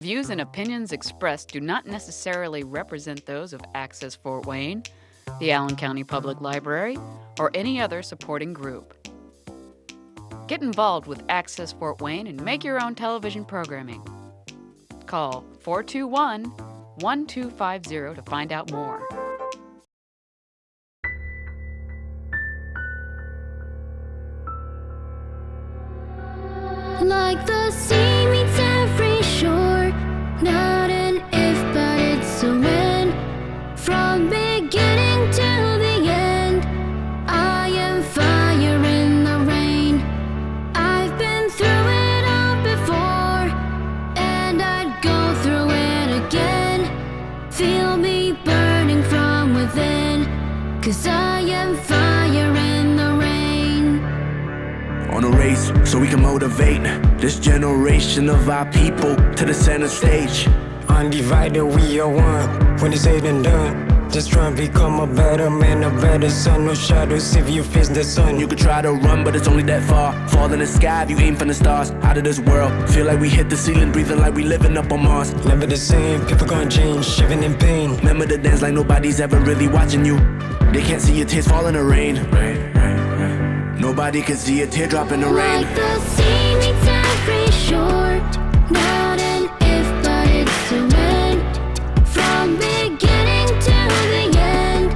Views and opinions expressed do not necessarily represent those of Access Fort Wayne, the Allen County Public Library, or any other supporting group. Get involved with Access Fort Wayne and make your own television programming. Call 421-1250 to find out more. Like the sea meets every shore, not an if but it's a when. From beginning to the end, I am fire in the rain. I've been through it all before, and I'd go through it again. Feel me burning from within, 'cause I am fire in the rain. On a race, so we can motivate this generation of our people to the center stage. Undivided, we are one. When it's said and done, just try and become a better man, a better son. No shadows if you face the sun. You could try to run, but it's only that far. Fall in the sky if you aim for the stars. Out of this world, feel like we hit the ceiling, breathing like we living up on Mars. Never the same, people gonna change, shivering in pain. Remember to dance like nobody's ever really watching you. They can't see your tears fall in the rain. Nobody can see a teardrop in the rain. Like the sea meets every shore, not an if but it's a when. From beginning to the end,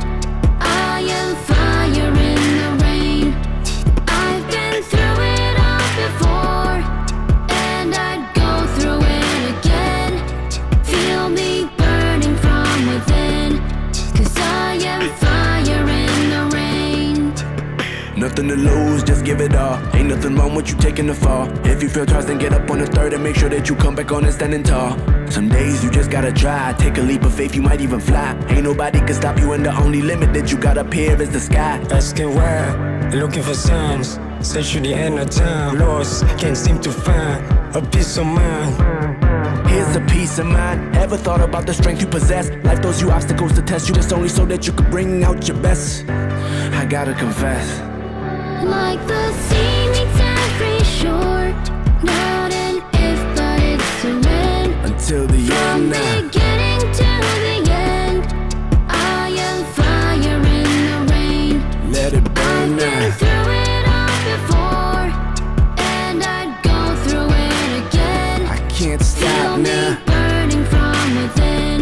I am fire in the rain. I've been through it all before, and I'd go through it again. Feel me burning from within, 'cause I am fire in the rain. Nothing to lose, just give it all. Ain't nothing wrong with you taking the fall. If you feel tossed, then get up on the third and make sure that you come back on and standing tall. Some days you just gotta try. Take a leap of faith, you might even fly. Ain't nobody can stop you, and the only limit that you got up here is the sky. Asking why, looking for signs. Search to the end of time, lost, can't seem to find a peace of mind. Here's a peace of mind. Ever thought about the strength you possess? Life throws you obstacles to test you, just only so that you could bring out your best. I gotta confess. Like the sea meets every shore, not an if but it's a when. Until the From end now. beginning to the end, I am fire in the rain. Let it burn I've been now. through it all before, and I'd go through it again. I can't Feel stop me now. burning from within,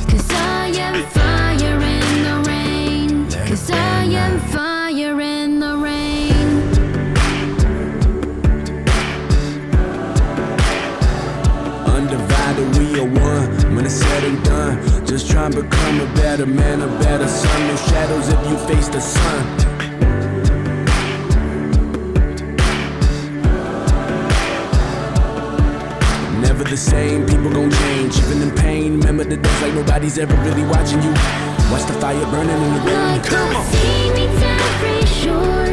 'cause I am fire in the rain. 'Cause I am fire in the rain. Undivided, we are one. When it's said and done, just try and become a better man, a better son. No shadows if you face the sun. Never the same, people gon' change. Even in pain, remember the days like nobody's ever really watching you. Watch the fire burning in the rain. Like Come the on. sea meets every shore,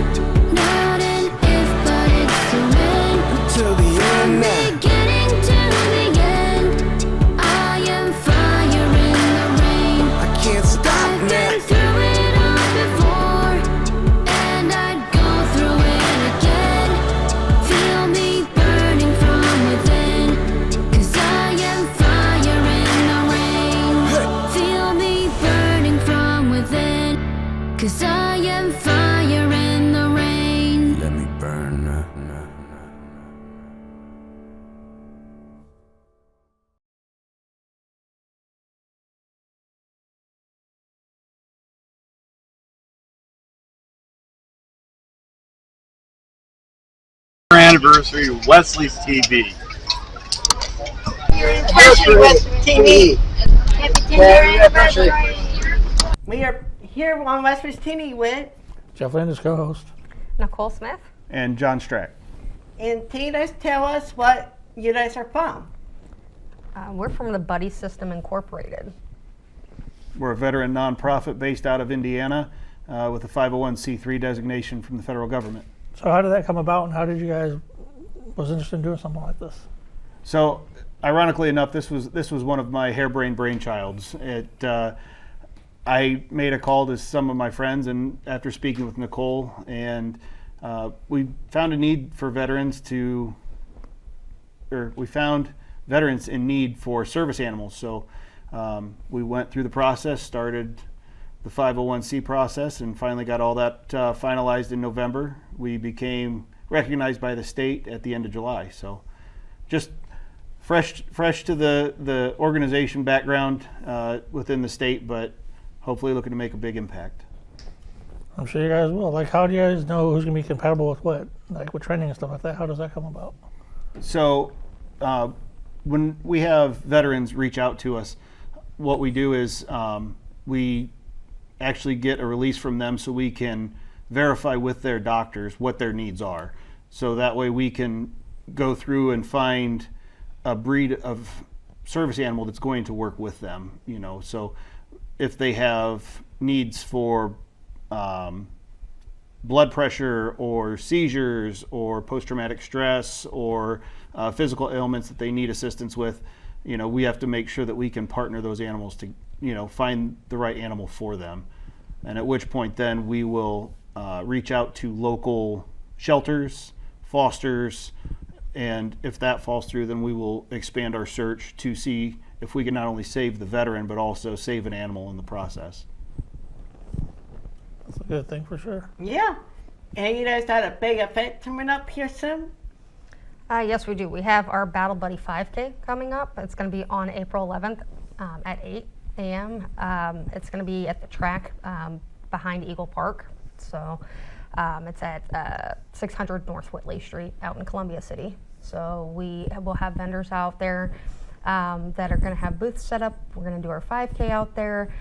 not an if but it's a when. Till the end now. Beginning to the end, I am fire in the rain. I can't stop I've now. been through it all before, and I'd go through it again. Feel me burning from within, 'cause I am fire in the rain. Feel me burning from within, 'cause I am fire in the rain. Let me burn now. Anniversary of Wesley's TV. Your anniversary, Wesley TV. Happy 10-year anniversary. We are here on Wesley's TV with, Jeff Landis, co-host. Nicole Smith. And John Strack. and can you guys tell us what you guys are from? We're from the Buddy System Incorporated. We're a veteran nonprofit based out of Indiana with a 501c3 designation from the federal government. So how did that come about, and how did you guys was interested in doing something like this? So, ironically enough, this was one of my harebrained brainchilds. I made a call to some of my friends, and after speaking with Nicole, and we found a need for veterans to, or we found veterans in need for service animals. So we went through the process, started the 501c process, and finally got all that finalized in November. We became recognized by the state at the end of July. So just fresh to the organization background within the state, but hopefully looking to make a big impact. I'm sure you guys will. Like, how do you guys know who's going to be compatible with what? Like with training and stuff like that, how does that come about? So when we have veterans reach out to us, what we do is we actually get a release from them so we can verify with their doctors what their needs are. So that way we can go through and find a breed of service animal that's going to work with them. You know, so if they have needs for blood pressure or seizures or post-traumatic stress or physical ailments that they need assistance with, you know, we have to make sure that we can partner those animals to, you know, find the right animal for them. And at which point then we will reach out to local shelters, fosters, and if that falls through, then we will expand our search to see if we can not only save the veteran but also save an animal in the process. That's a good thing for sure. Yeah. And you guys got a big event coming up here soon? Yes, we do. We have our Battle Buddy 5K coming up. It's going to be on April 11th at 8 a.m. It's going to be at the track behind Eagle Park. So it's at 600 North Whitley Street out in Columbia City. So we will have vendors out there that are going to have booths set up. We're going to do our 5K out there.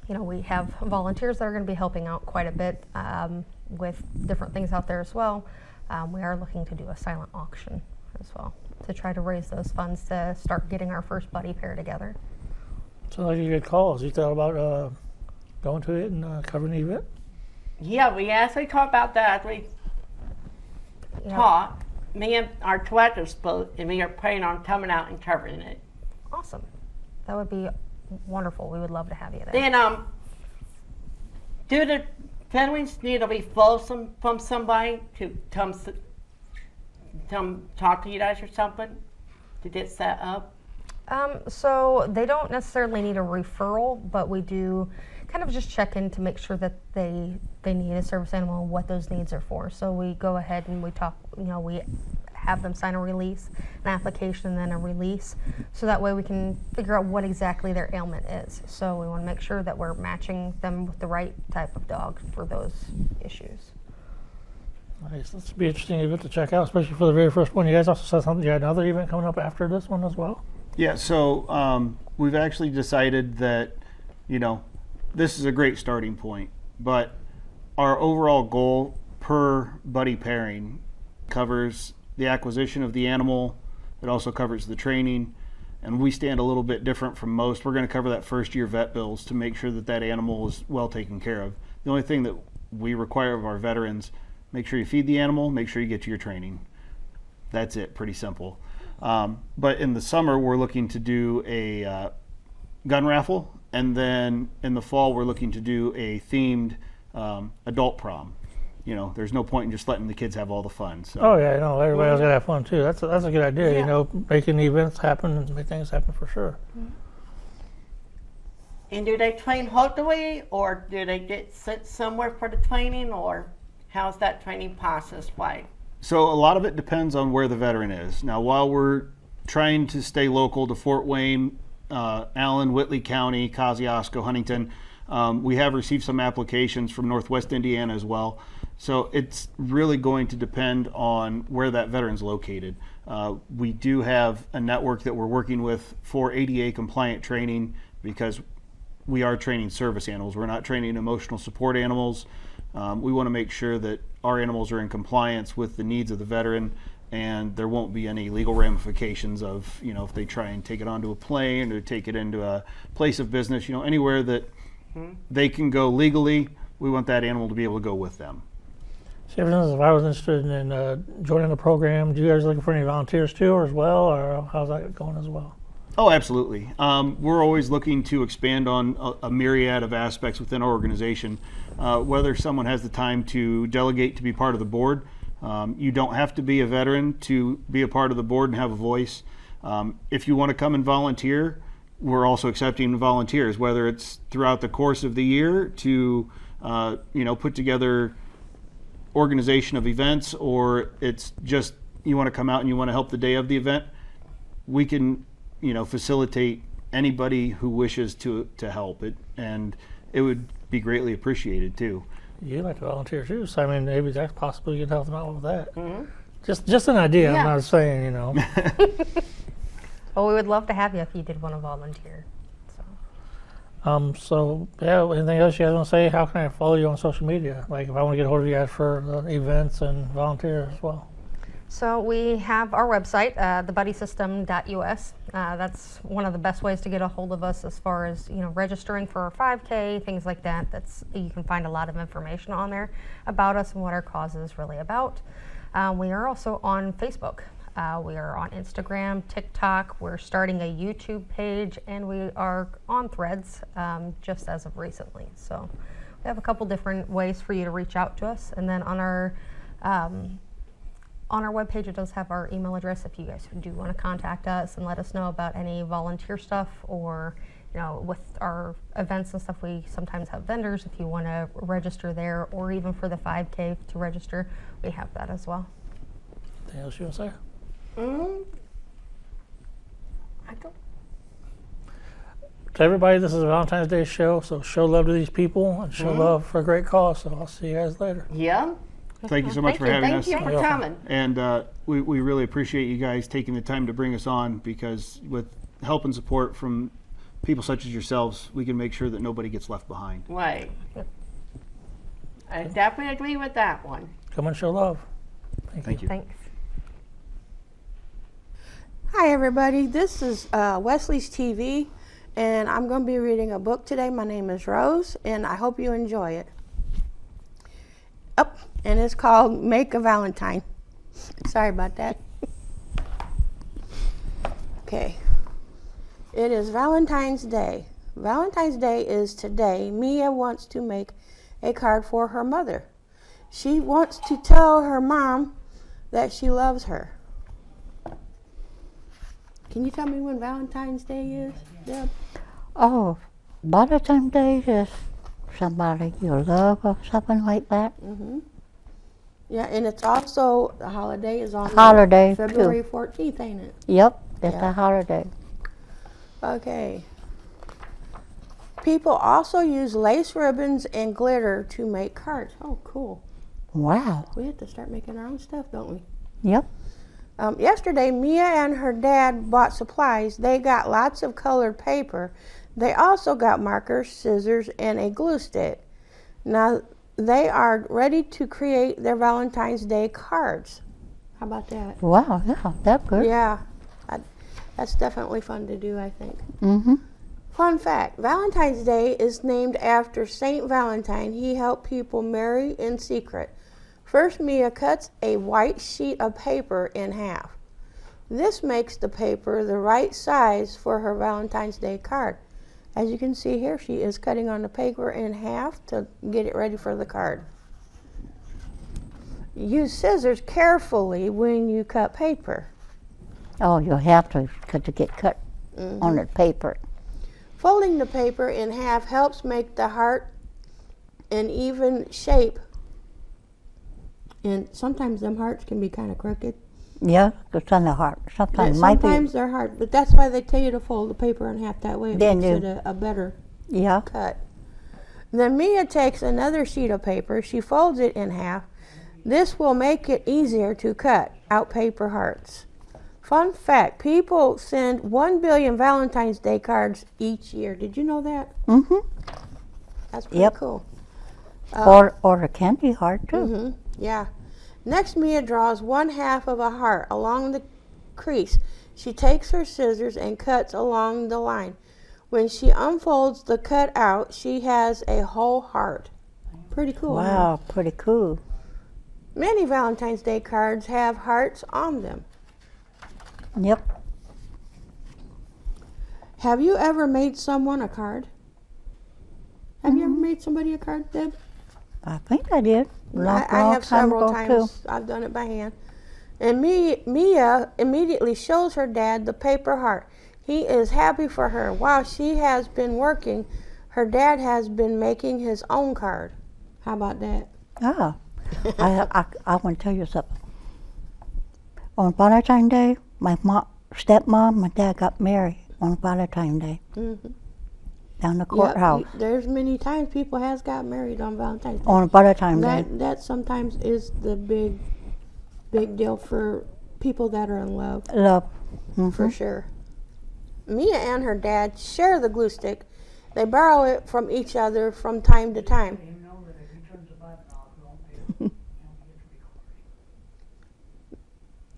You know, we have volunteers that are going to be helping out quite a bit with different things out there as well. We are looking to do a silent auction as well to try to raise those funds to start getting our first buddy pair together. So like you get calls. You thought about going to it and covering the event? Yeah, we actually talked about that as we talked. Me and our directors both, and we are planning on coming out and covering it. Awesome. That would be wonderful. We would love to have you there. Then, do the veterans need to be full from somebody to come talk to you guys or something to get set up? So they don't necessarily need a referral, but we do kind of just check in to make sure that they need a service animal and what those needs are for. So we go ahead and we talk, you know, we have them sign a release, an application, and then a release. So that way we can figure out what exactly their ailment is. So we want to make sure that we're matching them with the right type of dog for those issues. Nice. This will be an interesting event to check out, especially for the very first one. You guys also said something, you had another event coming up after this one as well? Yeah, so we've actually decided that, you know, this is a great starting point, but our overall goal per buddy pairing covers the acquisition of the animal. It also covers the training, and we stand a little bit different from most. We're going to cover that first year vet bills to make sure that that animal is well taken care of. The only thing that we require of our veterans, make sure you feed the animal, make sure you get to your training. That's it, pretty simple. But in the summer, we're looking to do a gun raffle, and then in the fall, we're looking to do a themed adult prom. You know, there's no point in just letting the kids have all the fun. So. Oh yeah, no, everybody else got to have fun too. That's a good idea. Yeah. You know, making events happen and make things happen for sure. And do they train locally, or do they get sent somewhere for the training, or how's that training process like? So a lot of it depends on where the veteran is. Now, while we're trying to stay local to Fort Wayne, Allen, Whitley County, Kosciuszko, Huntington, we have received some applications from Northwest Indiana as well. So it's really going to depend on where that veteran's located. We do have a network that we're working with for ADA compliant training because we are training service animals. We're not training emotional support animals. We want to make sure that our animals are in compliance with the needs of the veteran, and there won't be any legal ramifications of, you know, if they try and take it onto a plane or take it into a place of business, you know, anywhere that they can go legally, we want that animal to be able to go with them. See, if I was interested in joining the program, do you guys looking for any volunteers too, or as well, or how's that going as well? Oh, absolutely. We're always looking to expand on a myriad of aspects within our organization. Whether someone has the time to delegate to be part of the board, You don't have to be a veteran to be a part of the board and have a voice. If you want to come and volunteer, we're also accepting volunteers, whether it's throughout the course of the year to put together organization of events, or it's just you want to come out and you want to help the day of the event. We can facilitate anybody who wishes to help it, and it would be greatly appreciated too. You'd like to volunteer too, so I mean, maybe that's possible you can help them out with that. Just an idea. Yeah. I'm not saying, Well, we would love to have you if you did want to volunteer. So yeah, anything else you guys want to say? How can I follow you on social media? Like if I want to get a hold of you guys for events and volunteer as well. So we have our website, thebuddysystem.us. That's one of the best ways to get a hold of us as far as registering for our 5K, things like that. You can find a lot of information on there about us and what our cause is really about. We are also on Facebook. We are on Instagram, TikTok. We're starting a YouTube page, and we are on Threads just as of recently. So we have a couple different ways for you to reach out to us, and then on our webpage, it does have our email address if you guys do want to contact us and let us know about any volunteer stuff, or with our events and stuff, we sometimes have vendors if you want to register there, or even for the 5K to register, we have that as well. Anything else you want to say? I don't. To everybody, this is a Valentine's Day show, so show love to these people and show love for a great cause. So I'll see you guys later. Yeah. Thank you so much for having us. Thank you for coming. And we really appreciate you guys taking the time to bring us on, because with help and support from people such as yourselves, we can make sure that nobody gets left behind. Right. I definitely agree with that one. Come and show love. Thank you. Thanks. Hi everybody, this is Wesley's TV, and I'm going to be reading a book today. My name is Rose, and I hope you enjoy it. And it's called Make a Valentine. Sorry about that. Okay. It is Valentine's Day. Valentine's Day is today. Mia wants to make a card for her mother. She wants to tell her mom that she loves her. Can you tell me when Valentine's Day is, Deb? Oh, Valentine's Day is somebody you love or something like that. Yeah, and it's also, the holiday is on Holiday, February too. 14th, ain't it? Yep, it's Yeah. a holiday. Okay. People also use lace ribbons and glitter to make cards. Oh, cool. Wow. We have to start making our own stuff, don't we? Yep. Yesterday, Mia and her dad bought supplies. They got lots of colored paper. They also got markers, scissors, and a glue stick. Now, they are ready to create their Valentine's Day cards. How about that? Wow, yeah, that's good. Yeah, that's definitely fun to do, I think. Mm-hmm. Fun fact, Valentine's Day is named after Saint Valentine. He helped people marry in secret. First, Mia cuts a white sheet of paper in half. This makes the paper the right size for her Valentine's Day card. As you can see here, she is cutting on the paper in half to get it ready for the card. Use scissors carefully when you cut paper. Oh, you'll have to, because it get cut on the paper. Folding the paper in half helps make the heart an even shape. And sometimes them hearts can be kind of crooked. Yeah, it's on the heart. Sometimes it might be. Sometimes they're hard, but that's why they tell you to fold the paper in half. That way it Then makes you- it a better Yeah. cut. Then Mia takes another sheet of paper. She folds it in half. This will make it easier to cut out paper hearts. Fun fact, people send 1 billion Valentine's Day cards each year. Did you know that? Mm-hmm. That's pretty Yep. cool. Or a candy heart, too. Mm-hmm. Yeah. Next, Mia draws 1/2 of a heart along the crease. She takes her scissors and cuts along the line. When she unfolds the cut out, she has a whole heart. Pretty cool. huh? Wow, pretty cool. Many Valentine's Day cards have hearts on them. Yep. Have you ever made someone a card? Have you ever made somebody a card, Deb? I think I did. I have several times. I've done it by hand. And Mia immediately shows her dad the paper heart. He is happy for her. While she has been working, her dad has been making his own card. How about that? Ah, I want to tell you something. On Valentine's Day, my stepmom and dad got married on Valentine's Day. Mm-hmm. Down the courthouse. There's many times people has got married on Valentine's Day. On Valentine's Day. That sometimes is the big deal for people that are in love. Love. Mm-hmm. For sure. Mia and her dad share the glue stick. They borrow it from each other from time to time.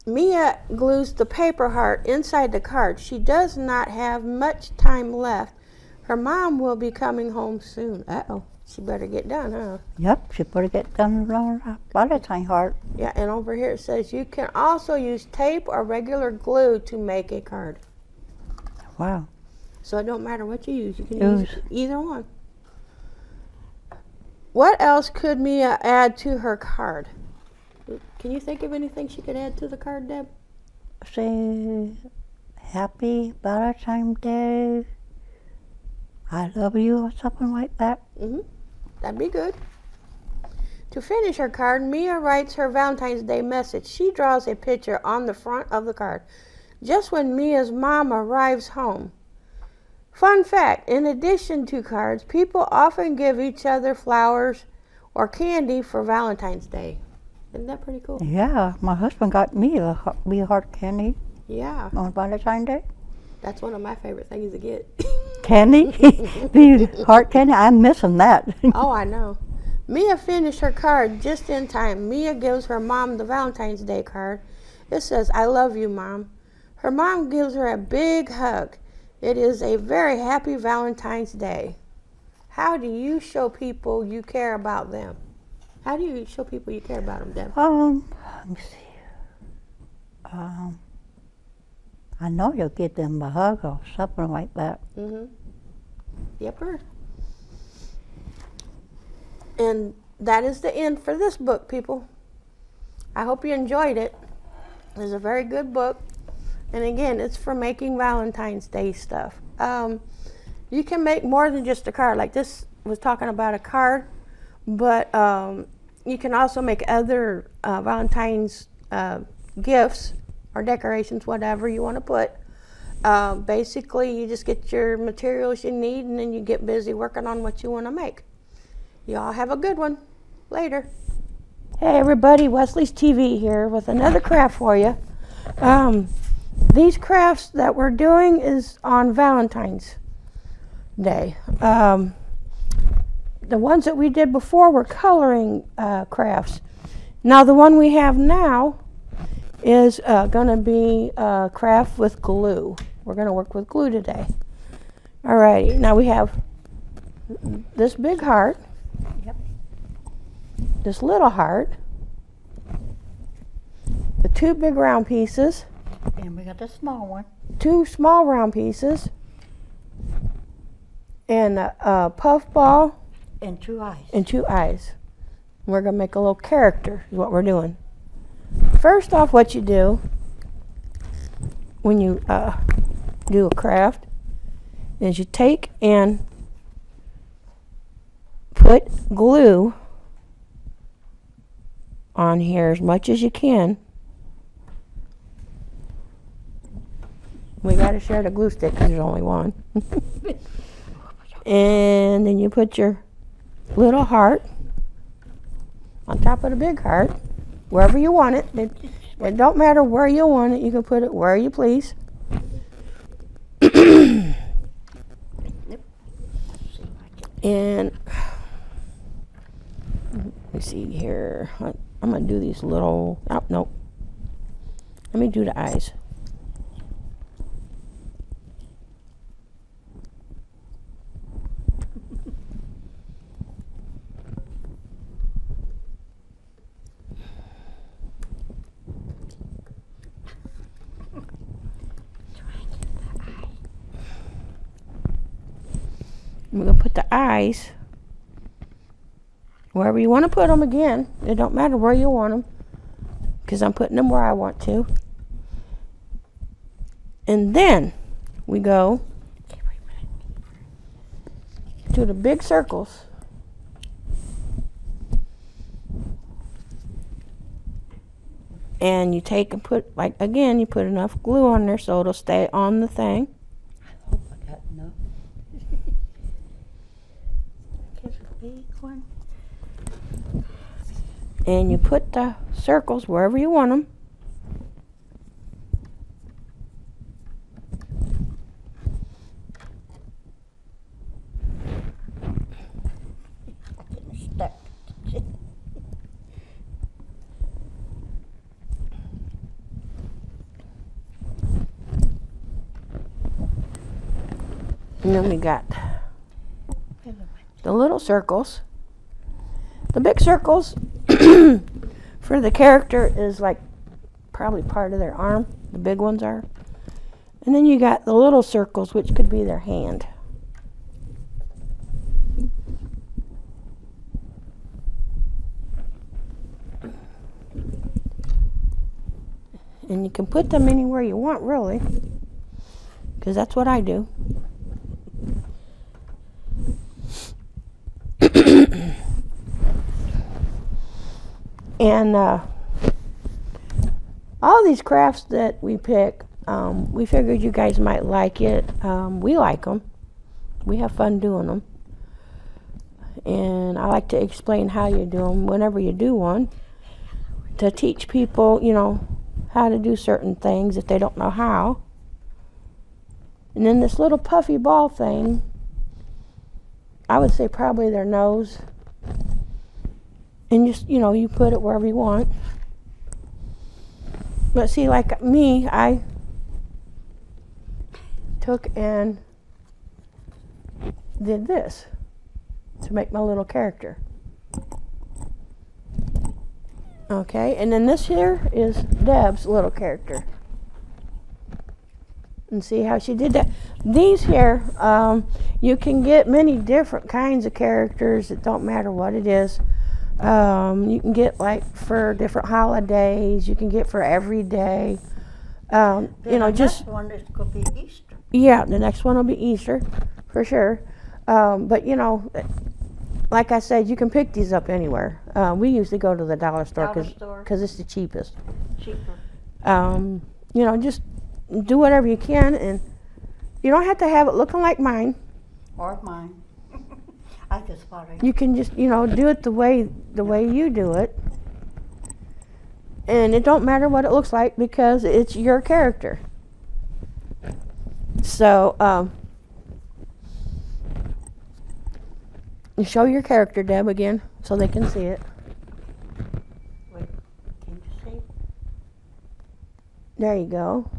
Mia glues the paper heart inside the card. She does not have much time left. Her mom will be coming home soon. Uh-oh. She better get done, huh? Yep, she better get done on Valentine's heart. Yeah, and over here it says you can also use tape or regular glue to make a card. Wow. So it don't matter what you use. You can use either one. What else could Mia add to her card? Can you think of anything she could add to the card, Deb? Say, Happy Valentine's Day. I love you or something like that. Mm-hmm. That'd be good. To finish her card, Mia writes her Valentine's Day message. She draws a picture on the front of the card. Just when Mia's mom arrives home. Fun fact, in addition to cards, people often give each other flowers or candy for Valentine's Day. Isn't that pretty cool? Yeah, my husband got me a heart candy. Yeah. On Valentine's Day. That's one of my favorite things to get. Candy? The heart candy? I'm missing that. Oh, I know. Mia finished her card just in time. Mia gives her mom the Valentine's Day card. It says, I love you, Mom. Her mom gives her a big hug. It is a very happy Valentine's Day. How do you show people you care about them? How do you show people you care about them, Deb? Let me see. I know you'll give them a hug or something like that. Mm-hmm. Yepper. And that is the end for this book, people. I hope you enjoyed it. It's a very good book. And again, it's for making Valentine's Day stuff. You can make more than just a card. Like this was talking about a card, but you can also make other Valentine's gifts or decorations, whatever you want to put. Basically, you just get your materials you need and then you get busy working on what you want to make. Y'all have a good one. Later. Hey everybody, Wesley's TV here with another craft for you. These crafts that we're doing is on Valentine's Day. The ones that we did before were coloring crafts. Now the one we have now is going to be a craft with glue. We're going to work with glue today. Alrighty, now we have this big heart, this little heart, the two big round pieces, And we got the small one. two small round pieces, and a puff ball, And two eyes. and two eyes. We're going to make a little character is what we're doing. First off, what you do when you do a craft is you take and put glue on here as much as you can. We got to share the glue stick because there's only one. And then you put your little heart on top of the big heart, wherever you want it. It don't matter where you want it. You can put it where you please. And let me see here. I'm going to do these little, oh, nope. Let me do the eyes. We're going to put the eyes wherever you want to put them again. It don't matter where you want them, because I'm putting them where I want to. And then we go to the big circles. And you take and put, like, again, you put enough glue on there so it'll stay on the thing. I hope I got enough. Here's a big one. And you put the circles wherever you want them. Stuck. And then we got the little circles. The big circles for the character is like probably part of their arm. The big ones are. And then you got the little circles, which could be their hand. And you can put them anywhere you want, really, because that's what I do. And all these crafts that we pick, we figured you guys might like it. We like them. We have fun doing them. And I like to explain how you do them whenever you do one, to teach people, you know, how to do certain things if they don't know how. And then this little puffy ball thing, I would say probably their nose. And just, you know, you put it wherever you want. But see, like me, I took and did this to make my little character. Okay, and then this here is Deb's little character. And see how she did that. These here, you can get many different kinds of characters. It don't matter what it is. You can get like for different holidays. You can get for every day. You know, just next one is going to be Easter. Yeah, the next one will be Easter, for sure. But you know, like I said, you can pick these up anywhere. We usually go to the dollar store because it's the cheapest. Cheaper. You know, just do whatever you can, and you don't have to have it looking like mine. Or mine. I just follow you. You can just, you know, do it the way you do it. And it don't matter what it looks like because it's your character. So, you show your character, Deb, again, so they can see it. Wait, can you see? There you go.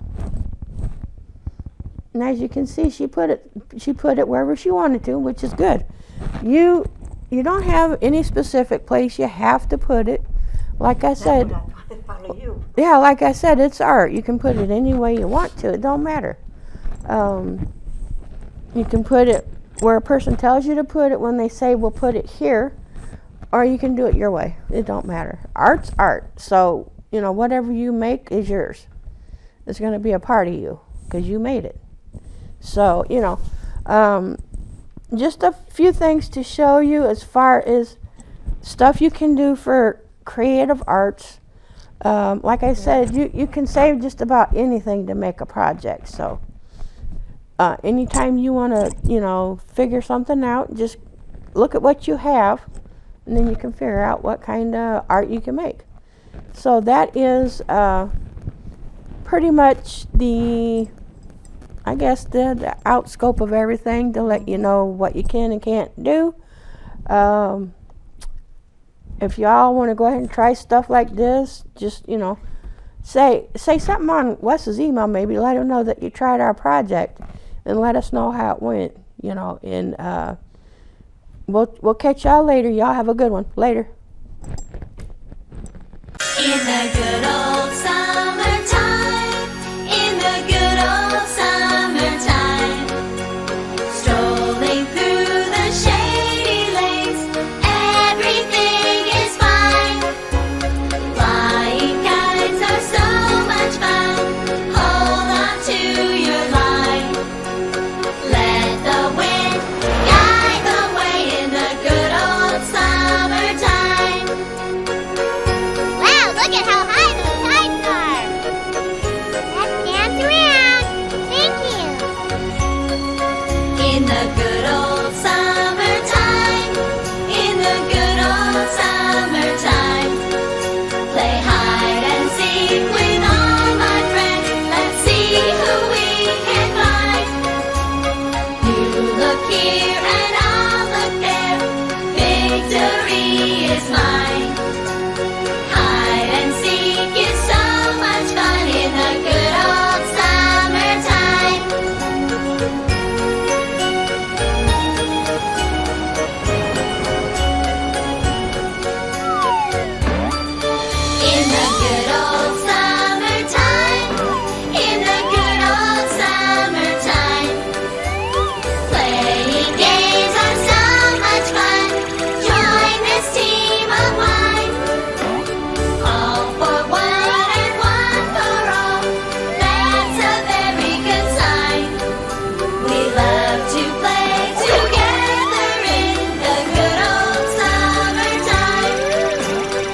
And as you can see, she put it wherever she wanted to, which is good. You don't have any specific place you have to put it. Like I said, Follow you. yeah, like I said, it's art. You can put it any way you want to. It don't matter. You can put it where a person tells you to put it when they say, we'll put it here, or you can do it your way. It don't matter. Art's art. So, you know, whatever you make is yours. It's going to be a part of you because you made it. So, you know, just a few things to show you as far as stuff you can do for creative arts. Like I said, you can save just about anything to make a project. So anytime you want to, you know, figure something out, just look at what you have, and then you can figure out what kind of art you can make. So that is pretty much the, I guess, the out scope of everything to let you know what you can and can't do. If y'all want to go ahead and try stuff like this, just, you know, say something on Wes's email, maybe let him know that you tried our project and let us know how it went, you know, and we'll catch y'all later. Y'all have a good one. Later. In the good old summertime, in the good old summertime, strolling through the shady lanes, everything the good old summertime, in the good old summertime. Play hide and seek with all my friends. Let's see who we can find. You look here and I'll look there. Victory is mine. Hide and seek is so much fun in the good old summertime. In the good old summertime, in the good old summertime. Playing games are so much fun. Join this team of mine. All for one and one for all. That's a very good sign. We love to play together in the good old summertime.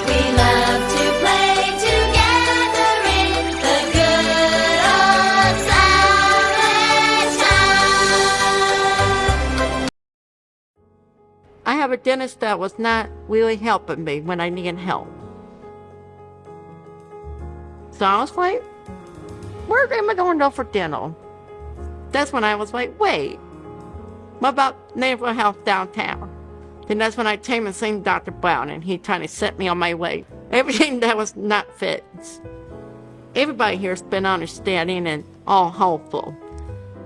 We love to play together in the good old summertime. I have a dentist that was not really helping me when I needed help. So I was like, where am I going to go for dental? That's when I was like, wait, what about neighborhood health downtown? Then that's when I came and seen Dr. Brown, and he kind of set me on my way. Everything that was not fit. Everybody here has been understanding and all hopeful.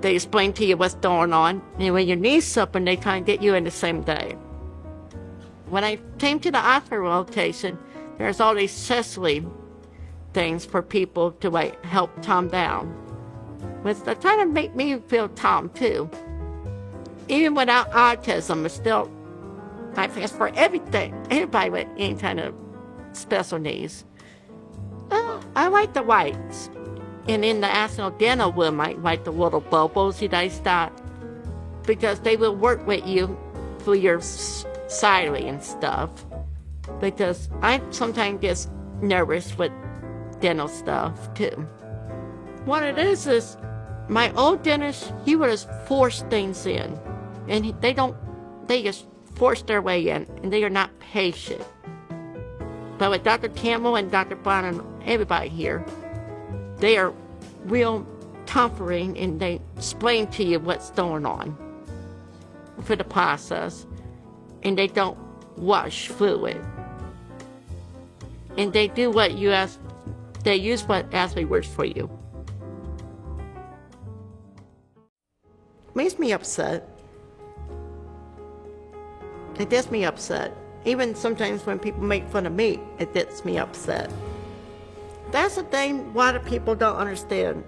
They explain to you what's going on, and when you need something, they kind of get you in the same day. When I came to the Afterward location, there's all these Cecily things for people to like help calm down. Which they kind of make me feel calm too. Even without autism, it's still, I think it's for everything, anybody with any kind of special needs. I like the whites. And in the National Dental Room, I like the little bubbles you guys got, because they will work with you for your salary and stuff. Because I sometimes get nervous with dental stuff too. What it is my old dentist, he would just force things in. And they just force their way in, and they are not patient. But with Dr. Campbell and Dr. Brown and everybody here, they are real comforting, and they explain to you what's going on for the process, and they don't rush through it. And they do what you ask, they use what actually works for you. Makes me upset. It gets me upset. Even sometimes when people make fun of me, it gets me upset. That's the thing a lot of people don't understand.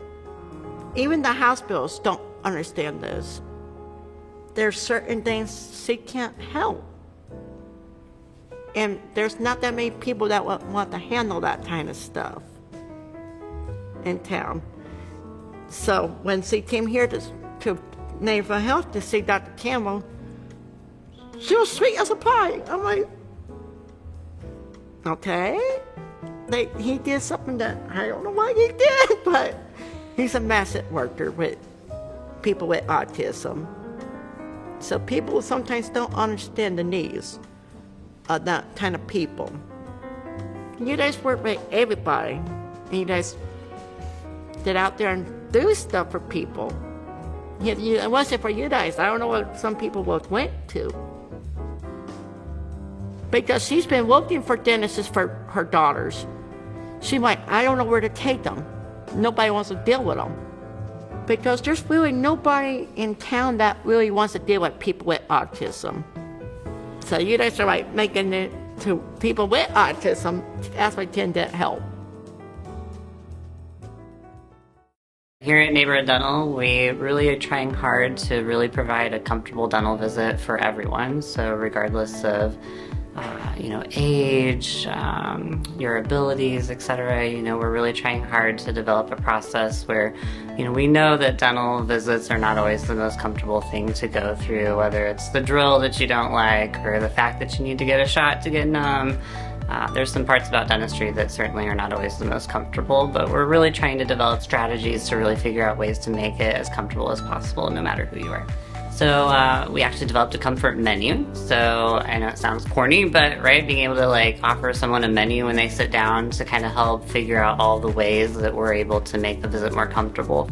Even the hospitals don't understand this. There's certain things she can't help. And there's not that many people that want to handle that kind of stuff in town. So when she came here to Neighborhood Health to see Dr. Campbell, she was sweet as a pie. I'm like, okay. He did something that I don't know what he did, but he's a massive worker with people with autism. So people sometimes don't understand the needs of that kind of people. You guys work with everybody, and you guys get out there and do stuff for people. It wasn't for you guys. I don't know what some people went to. Because she's been looking for dentists for her daughters. She's like, I don't know where to take them. Nobody wants to deal with them. Because there's really nobody in town that really wants to deal with people with autism. So you guys are like making it to people with autism actually tend to help. Here at Neighborhood Dental, we really are trying hard to really provide a comfortable dental visit for everyone. So regardless of age, your abilities, etc. We're really trying hard to develop a process where, we know that dental visits are not always the most comfortable thing to go through, whether it's the drill that you don't like or the fact that you need to get a shot to get numb. There's some parts about dentistry that certainly are not always the most comfortable, but we're really trying to develop strategies to really figure out ways to make it as comfortable as possible, no matter who you are. So we actually developed a comfort menu. So I know it sounds corny, but right, being able to like offer someone a menu when they sit down to kind of help figure out all the ways that we're able to make the visit more comfortable.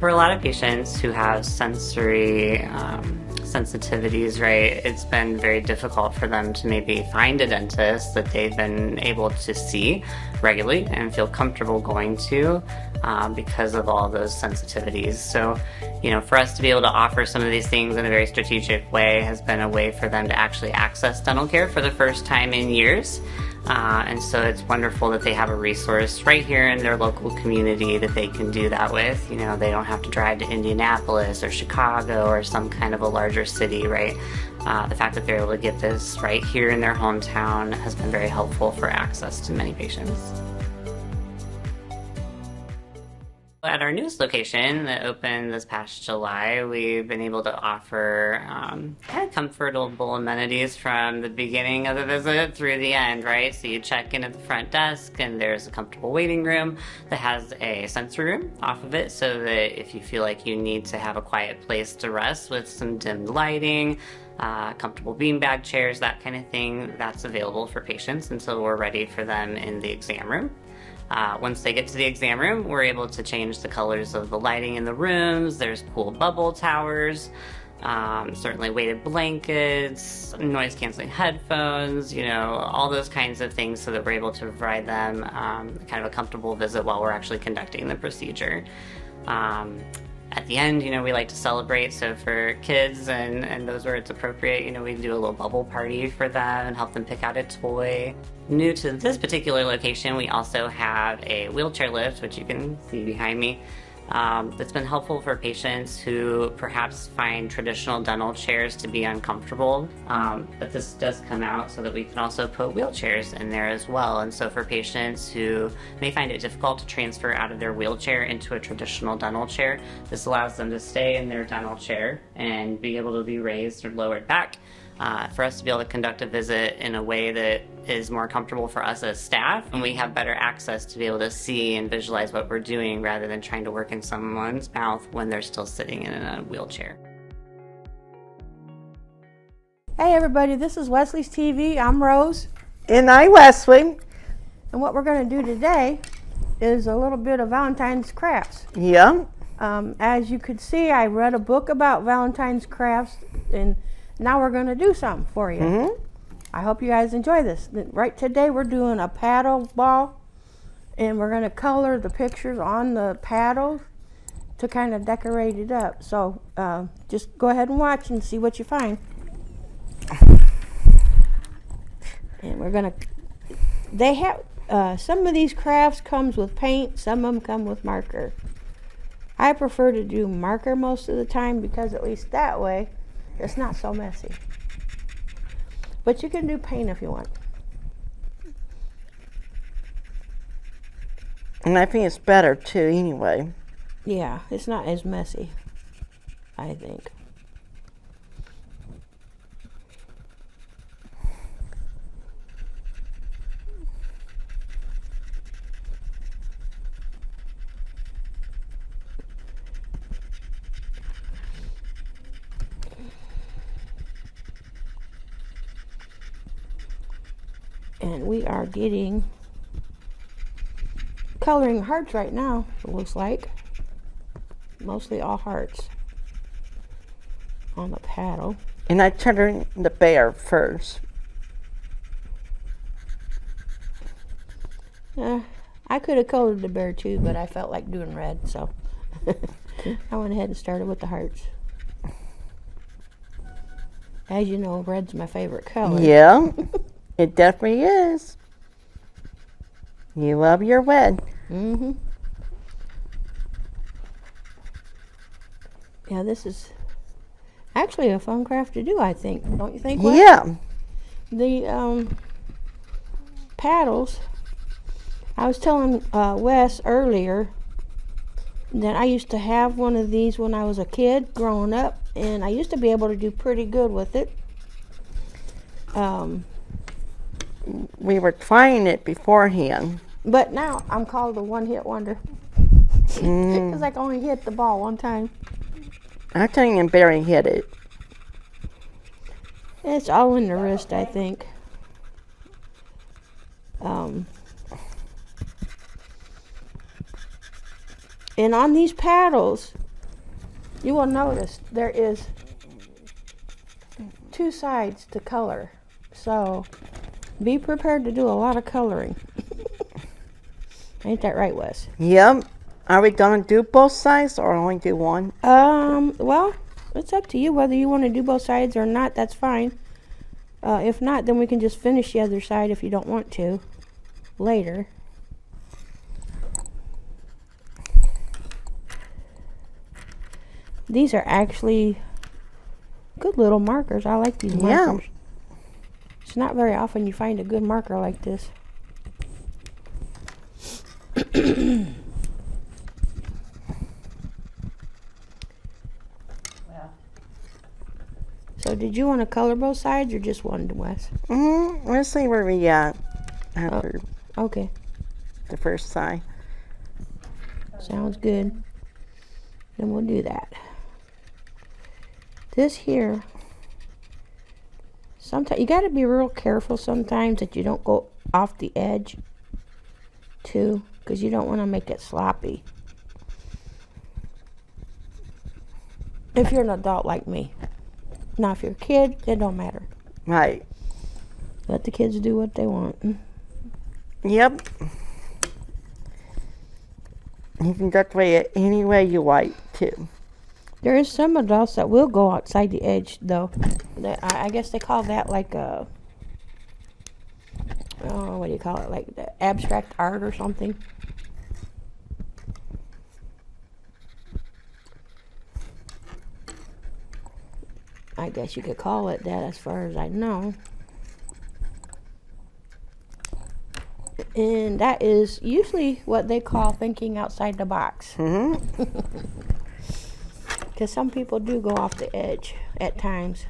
For a lot of patients who have sensory sensitivities, right, it's been very difficult for them to maybe find a dentist that they've been able to see regularly and feel comfortable going to because of all those sensitivities. So, you know, for us to be able to offer some of these things in a very strategic way has been a way for them to actually access dental care for the first time in years. And so it's wonderful that they have a resource right here in their local community that they can do that with. You know, they don't have to drive to Indianapolis or Chicago or some kind of a larger city, right? The fact that they're able to get this right here in their hometown has been very helpful for access to many patients. At our newest location that opened this past July, we've been able to offer kind of comfortable amenities from the beginning of the visit through the end, right? So you check in at the front desk and there's a comfortable waiting room that has a sensory room off of it so that if you feel like you need to have a quiet place to rest with some dimmed lighting, comfortable beanbag chairs, that kind of thing, that's available for patients until we're ready for them in the exam room. Once they get to the exam room, we're able to change the colors of the lighting in the rooms. There's cool bubble towers, certainly weighted blankets, noise-canceling headphones, you know, all those kinds of things so that we're able to provide them kind of a comfortable visit while we're actually conducting the procedure. At the end, you know, we like to celebrate, so for kids and those where it's appropriate, you know, we do a little bubble party for them and help them pick out a toy. New to this particular location, we also have a wheelchair lift, which you can see behind me, that's been helpful for patients who perhaps find traditional dental chairs to be uncomfortable. But this does come out so that we can also put wheelchairs in there as well. And so for patients who may find it difficult to transfer out of their wheelchair into a traditional dental chair, this allows them to stay in their dental chair and be able to be raised or lowered back. For us to be able to conduct a visit in a way that is more comfortable for us as staff, and we have better access to be able to see and visualize what we're doing rather than trying to work in someone's mouth when they're still sitting in a wheelchair. Hey everybody, this is Wesley's TV. I'm Rose. And I'm Wesley. And what we're going to do today is a little bit of Valentine's crafts. Yeah. As you could see, I read a book about Valentine's crafts, and now we're going to do some for you. Mm-hmm. I hope you guys enjoy this. Right today we're doing a paddle ball, and we're going to color the pictures on the paddles to kind of decorate it up. So just go ahead and watch and see what you find. And we're going to, they have, some of these crafts comes with paint, some of them come with marker. I prefer to do marker most of the time because at least that way it's not so messy. But you can do paint if you want. And I think it's better too anyway. Yeah, it's not as messy, I think. And we are getting coloring hearts right now, it looks like. Mostly all hearts on the paddle. And I turned the bear first. I could have colored the bear too, but I felt like doing red, so I went ahead and started with the hearts. As you know, red's my favorite color. Yeah. It definitely is. You love your red. Mm-hmm. Yeah, this is actually a fun craft to do, I think. Don't you think, Wes? Yeah. The paddles, I was telling Wes earlier that I used to have one of these when I was a kid growing up, and I used to be able to do pretty good with it. We were trying it beforehand. But now I'm called a one-hit wonder. Because I can only hit the ball one time. I think Barry hit it. It's all in the wrist, I think. And on these paddles, you will notice there is 2 sides to color. So be prepared to do a lot of coloring. Ain't that right, Wes? Yep. Are we gonna do both sides or only do one? Well, it's up to you whether you want to do both sides or not. That's fine. If not, then we can just finish the other side if you don't want to later. These are actually good little markers. I like these markers. Yeah. It's not very often you find a good marker like this. So did you want to color both sides or just one, Wes? Let's see where we at after okay. the first side. Sounds good. Then we'll do that. This here, sometimes you got to be real careful sometimes that you don't go off the edge too, because you don't want to make it sloppy. If you're an adult like me. Now, if you're a kid, it don't matter. Right. Let the kids do what they want. Yep. You can decorate it any way you like, too. There is some adults that will go outside the edge, though. I guess they call that like a, what do you call it? Like the abstract art or something. I guess you could call it that as far as I know. And that is usually what they call thinking outside the box. Because some people do go off the edge at times.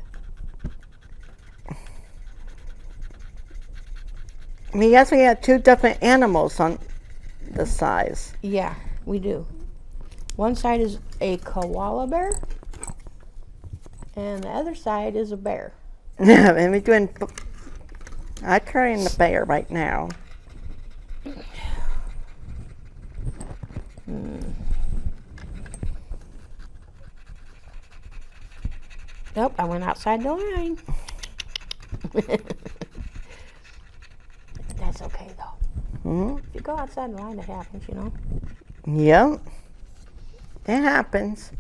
Yes, we have 2 different animals on the sides. Yeah, we do. One side is a koala bear. And the other side is a bear. And we're doing, I'm carrying the bear right now. Nope, I went outside the line. That's okay though. If you go outside the line, it happens, you know. Yep. It happens.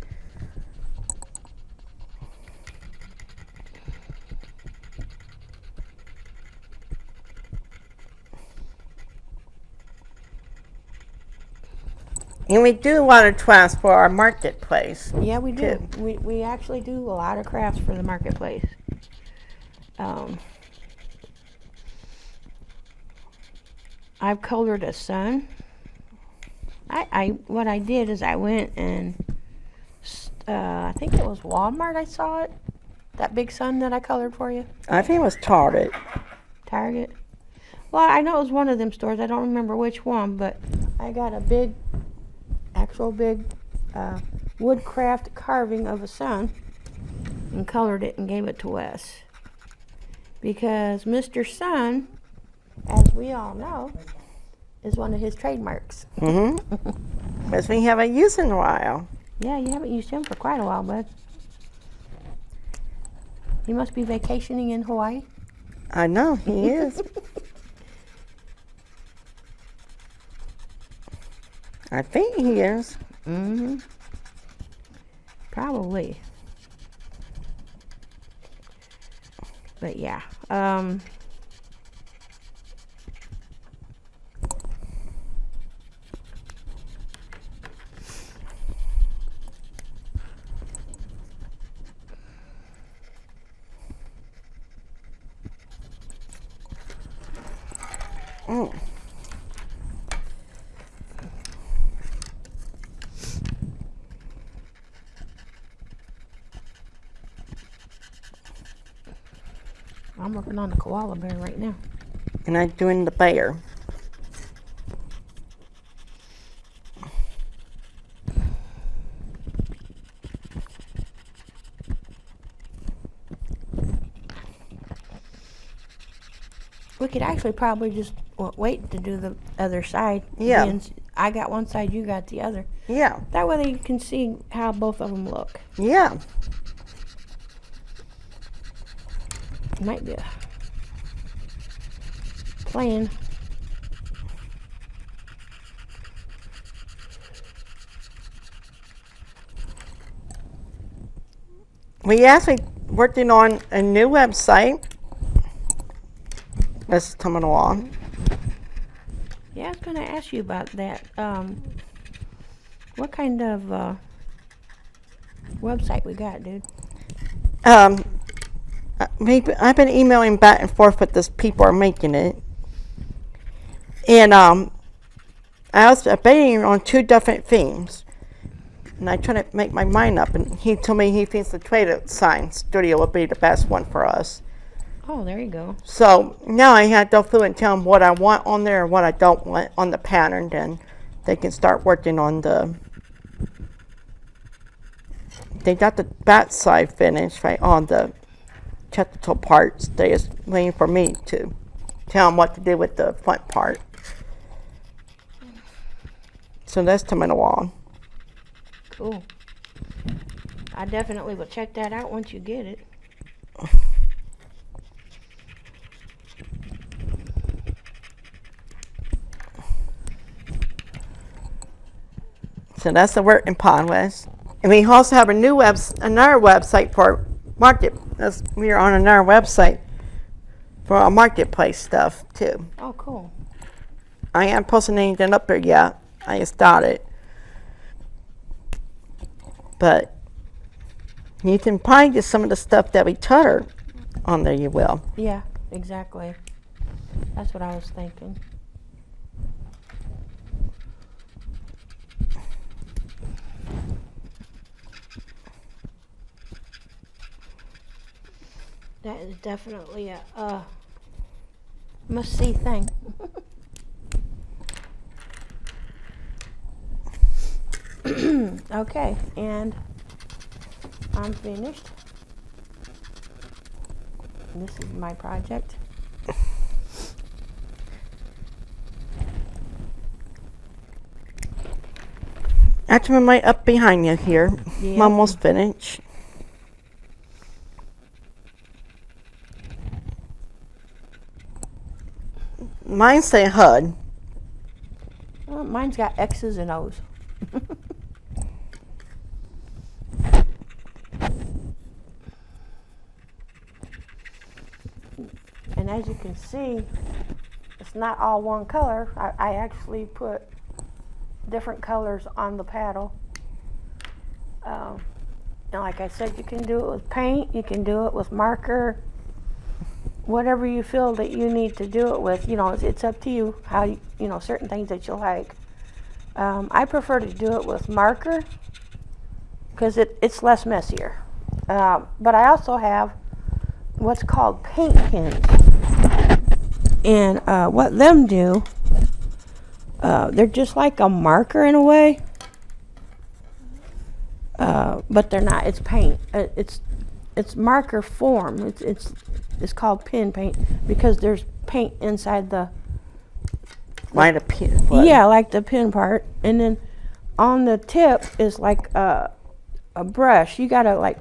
And we do a lot of crafts for our marketplace. Yeah, we do. Too. We actually do a lot of crafts for the marketplace. I've colored a sun. What I did is I went and I think it was Walmart. I saw it. That big sun that I colored for you. I think it was Target. Target. Well, I know it was one of them stores. I don't remember which one, but I got a big. Actual big woodcraft carving of a sun and colored it and gave it to Wes. Because Mr. Sun, as we all know, is one of his trademarks. Because we haven't used in a while. Yeah, you haven't used him for quite a while, bud. He must be vacationing in Hawaii. I know, he is. I think he is. Probably. But yeah. I'm working on the koala bear right now. And I'm doing the bear. We could actually probably just wait to do the other side. Yeah. being I got one side, you got the other. Yeah. That way they can see how both of them look. Yeah. Might be a plan. We actually working on a new website. This is coming along. Yeah, I was going to ask you about that. What kind of website we got, dude? I've been emailing back and forth with this people are making it. And I was debating on 2 different themes. And I tried to make my mind up, and he told me he thinks the Trader Sign Studio would be the best one for us. Oh, there you go. So now I had to go through and tell them what I want on there and what I don't want on the pattern. Then they can start working on the. They got the back side finished right on the technical parts. They just waiting for me to tell them what to do with the front part. So that's coming along. Cool. I definitely will check that out once you get it. So that's the work in progress. And we also have another website for market. We are on another website for our marketplace stuff too. Oh, cool. I ain't posting anything up there yet. I just started. But you can probably get some of the stuff that we tutor on there, you will. Yeah, exactly. That's what I was thinking. That is definitely a must-see thing. Okay, and I'm finished. And this is my project. Actually, right up behind you here. Yep. I'm almost finished. Mine say HUD. Well, mine's got X's and O's. And as you can see, it's not all one color. I actually put different colors on the paddle. And like I said, you can do it with paint, you can do it with marker, whatever you feel that you need to do it with. You know, it's up to you how you know, certain things that you like. I prefer to do it with marker because it's less messier. But I also have what's called paint pins. And what them do, they're just like a marker in a way, but they're not. It's paint. It's marker form. It's called pin paint because there's paint inside the. Like a pin. What? Yeah, like the pin part, and then on the tip is like a brush. You gotta like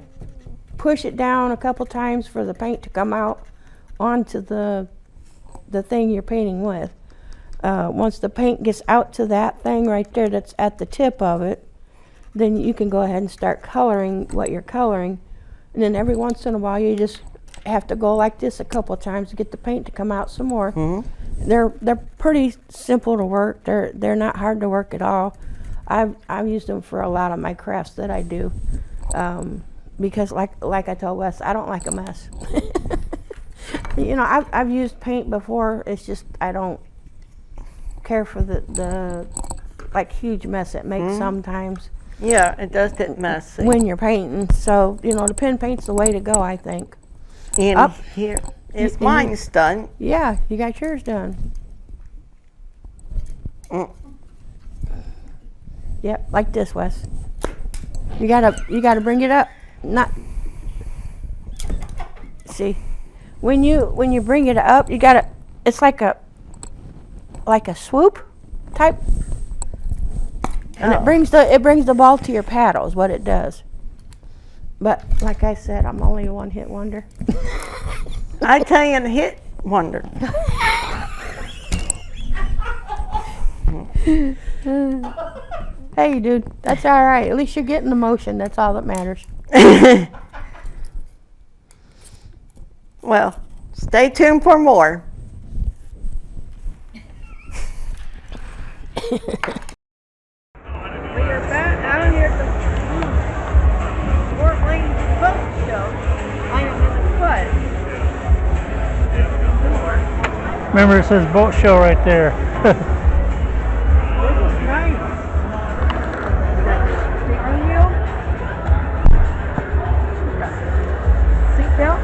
push it down a couple times for the paint to come out onto the thing you're painting with. Once the paint gets out to that thing right there that's at the tip of it, then you can go ahead and start coloring what you're coloring. And then every once in a while you just have to go like this a couple of times to get the paint to come out some more. Mm-hmm. They're pretty simple to work. They're not hard to work at all. I've used them for a lot of my crafts that I do, because like I told Wes, I don't like a mess. You know, I've used paint before. It's just I don't care for the like huge mess it makes sometimes. Yeah, it does get messy when you're painting. So you know, the pin paint's the way to go, I think. And Up here is mine's done. Yeah, you got yours done. Yep, like this, Wes. You gotta bring it up. Not see. When you bring it up, you gotta it's like a swoop type, and it brings the ball to your paddle is what it does. But like I said, I'm only a one-hit wonder. I tell you, a hit wonder. Hey, dude, that's all right. At least you're getting the motion. That's all that matters. Well, stay tuned for more. We are back out here at the Fort Wayne Boat Show. I am in the foot. Remember, it says boat show right there. This is nice. Steering wheel. Seat belts.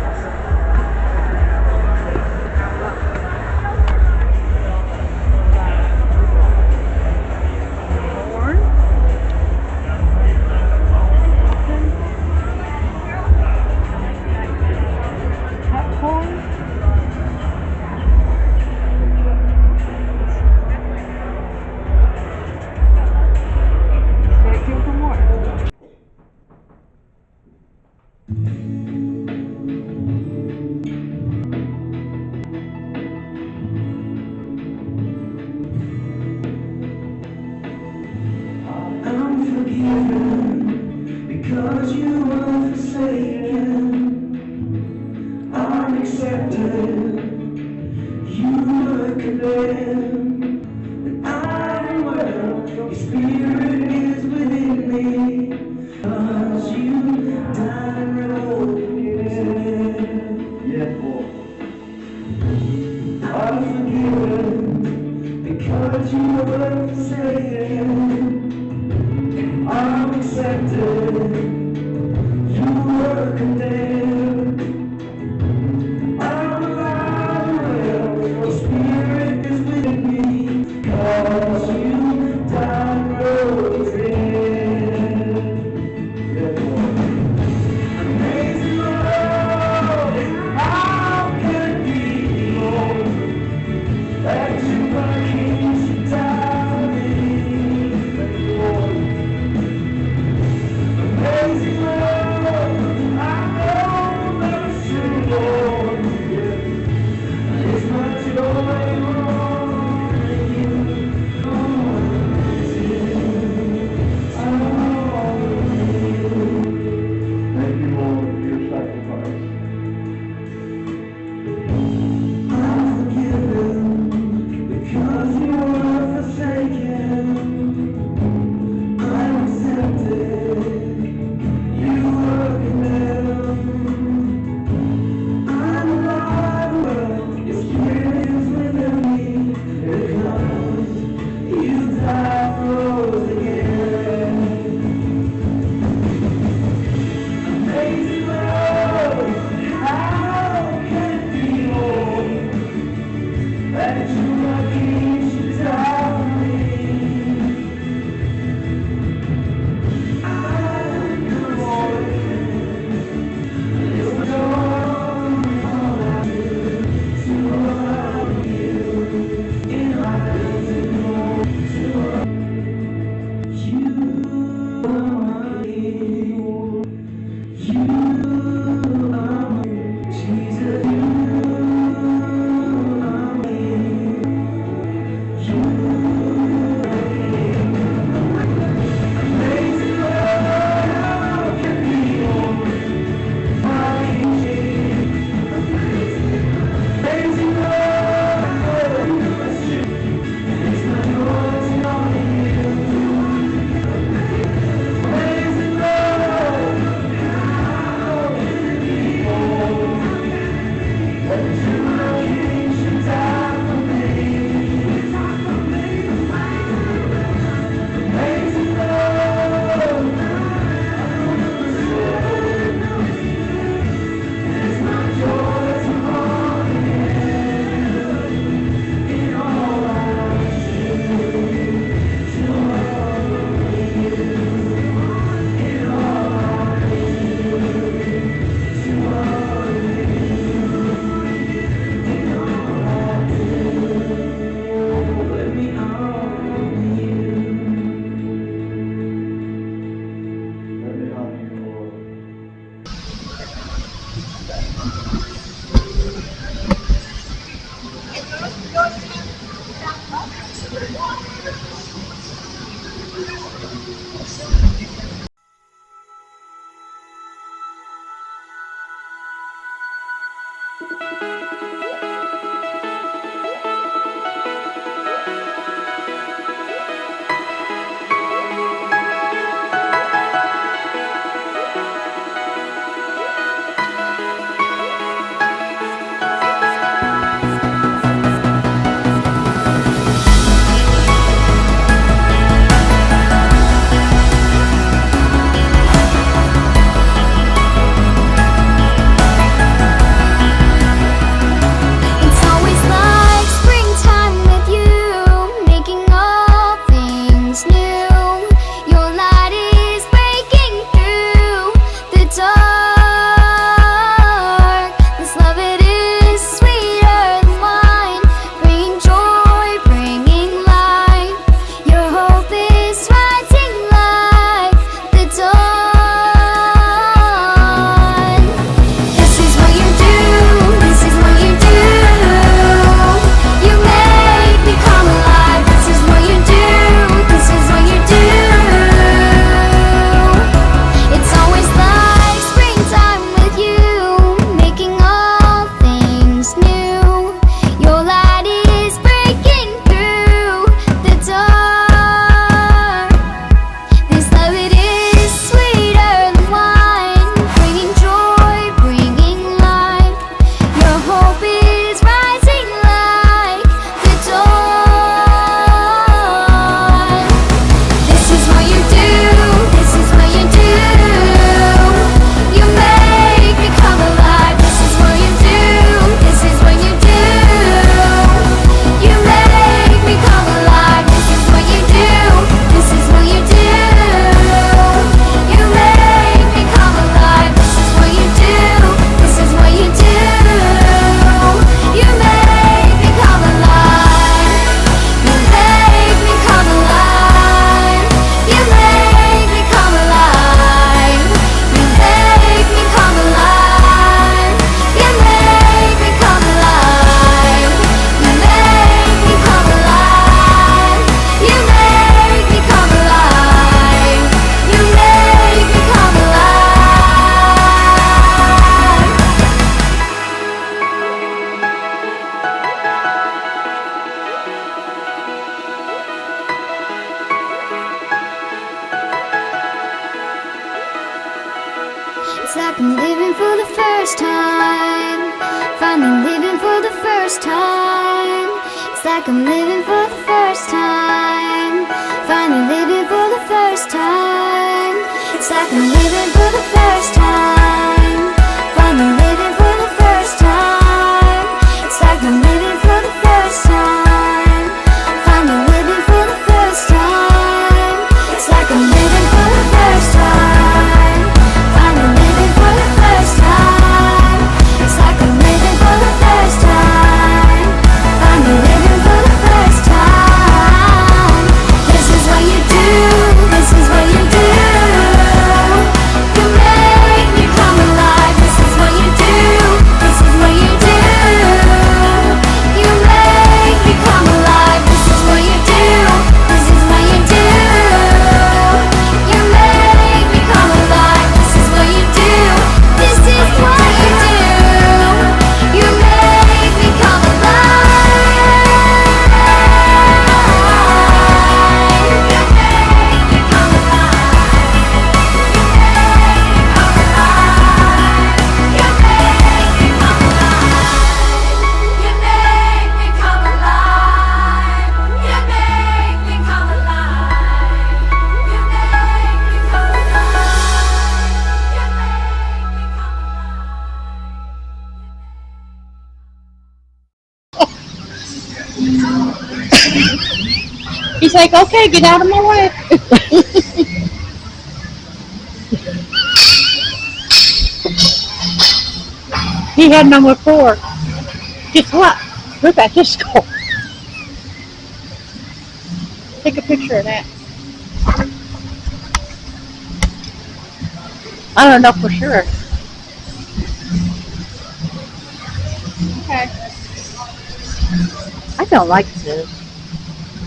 Because you were forsaken, I'm accepted. You were condemned, and I'm well. Your spirit is within me. Because you died and rose again. Yeah, boy. I'm forgiven because you were forsaken. I'm accepted. You were condemned. I'm alive and well. Your spirit is within me. 'Cause you died and rose again. Amazing love, how can it be, Lord, that you are King to die for me? Amazing love, I know that it's true, Lord. It's not your way wrong in you. Thank you, Lord, for your sacrifice. I'm forgiven because you were forsaken. I'm accepted. You were condemned. I'm alive, well, your spirit is within me. Because you died and rose again. Amazing love, how can it be, Lord, that you are King to die for me? It's always like springtime with you, making all things new. Your light is breaking through the dark. This love, it is sweeter than wine, bringing joy, bringing light. Your hope is rising like the dawn. This is what you do, this is what you do. You make me come alive. This is what you do, this is what you do. It's always like springtime with you, making all things new. Your light is breaking through the dark. This love, it is sweeter than wine, bringing joy, bringing light. Your hope is rising like the dawn. This is what you do, this is what you do. You make me come alive. This is what you do, this is what you do. You make me come alive. This is what you do, this is what you do. You make me come alive. This is what you do, this is what you do. You make me come alive. You make me come alive. You make me come alive. You make me come alive. You make me come alive. You make me come alive. You make me come alive. You make me come alive. It's like I'm living for the first time, finally living for the first time. It's like I'm living for the first time, finally living for the first time. It's like I'm living for the first time, finally living for the first time. It's like I'm living for the first time, finally living for the first time. It's like I'm living for the first time, finally living for the first time. It's like I'm living for the first time, finally living for the first time. This is what you do, this is what you do. You make me come alive. This is what you do, this is what you do. You make me come alive. This is what you do, this is what you do. You make me come alive. This is what you do, this is what you do. You make me come alive. You make me come He's like, okay, get out of my way. He had number 4. Guess what? We're back to school. Take a picture of that. I don't know for sure. Okay. I don't like this.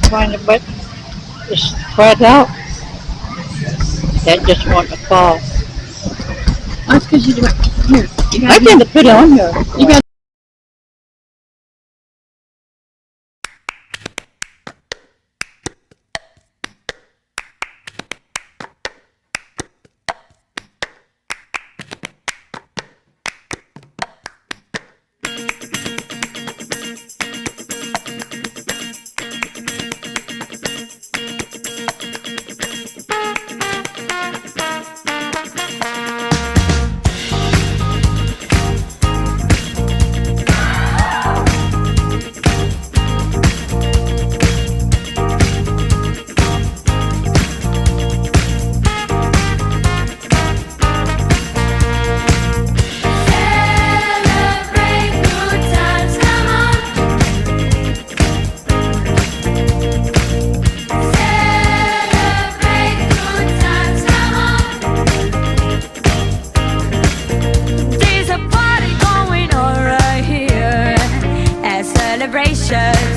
Trying to but it's spread out. That just want to fall. That's because you do it. Here, I got to put it on here. You got.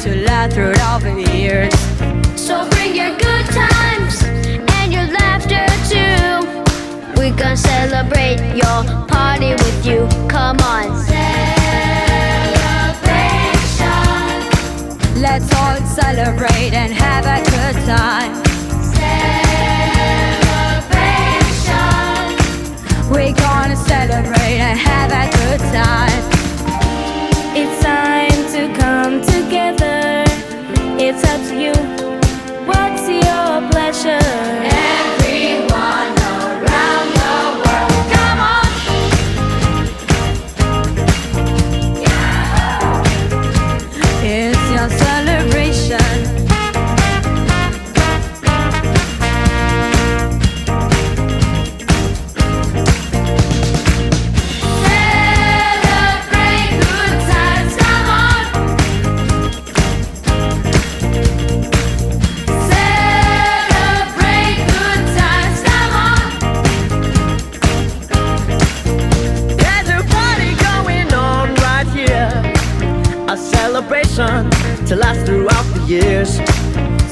To laugh through all the years. So bring your good times and your laughter too. We gonna celebrate your party with you. Come on. Celebration. Let's all celebrate and have a good time. Celebration. We gonna celebrate and have a good time. It's time to come together. It's up to you. What's your pleasure? Everyone around the world, come on. Yeah. It's your celebration. To last throughout the years.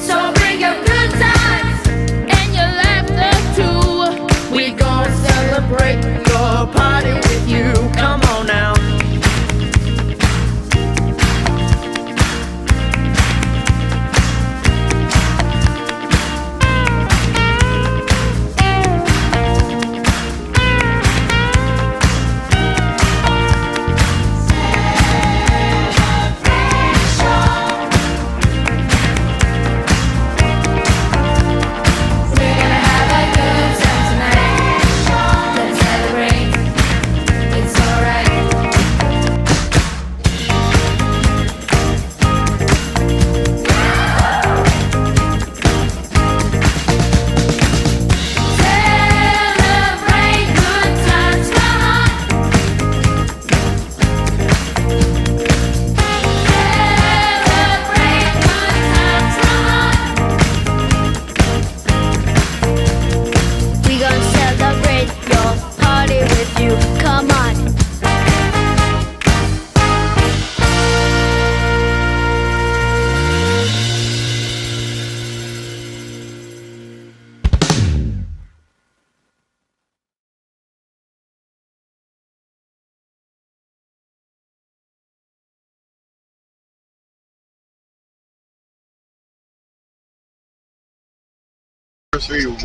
So bring your good times and your laughter too. We gon' celebrate your party with you. Come on now.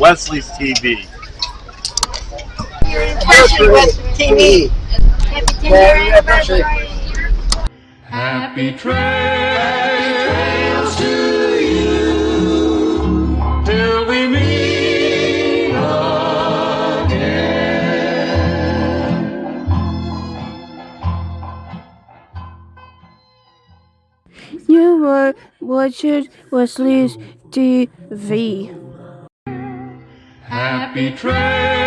Wesley TV. Your anniversary, Wesley TV. Happy 10-year anniversary. Happy trails to you till we meet again. You were watching Wesley's TV. Happy trails.